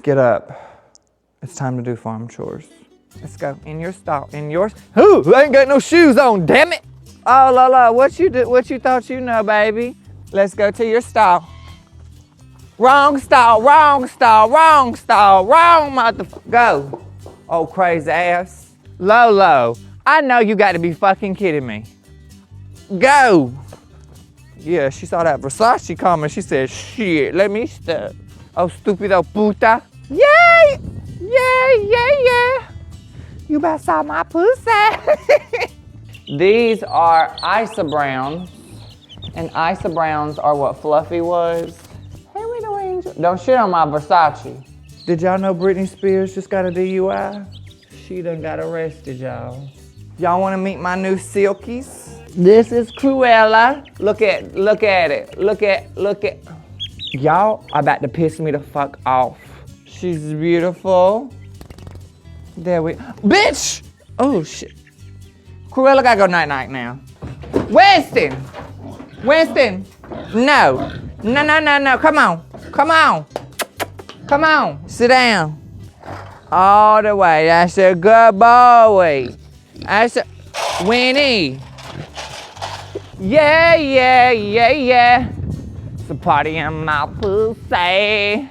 Get up. It's time to do farm chores. Let's go. In your stall. In yours. Who? I ain't got no shoes on, damn it. Oh, Lola, what you thought you know, baby? Let's go to your stall. Wrong stall, wrong stall, wrong stall, wrong motherfucker. Go. Oh, crazy ass. Lolo, I know you got to be fucking kidding me. Go. Yeah, she saw that Versace coming. She said, shit, let me stop. Oh, stupido puta. Yay! Yeah. You better saw my pussy. These are Isa Browns. And Isa Browns are what Fluffy was. Hey, little angel. Don't shit on my Versace. Did y'all know Britney Spears just got a DUI? She done got arrested, y'all. Y'all wanna meet my new silkies? This is Cruella. Look at it. Look at. Y'all are about to piss me the fuck off. She's beautiful. There we, bitch! Oh shit. Cruella gotta go night-night now. Winston! No, come on. Sit down. All the way, that's a good boy. That's a, Winnie. Yeah. It's a party in my pussy.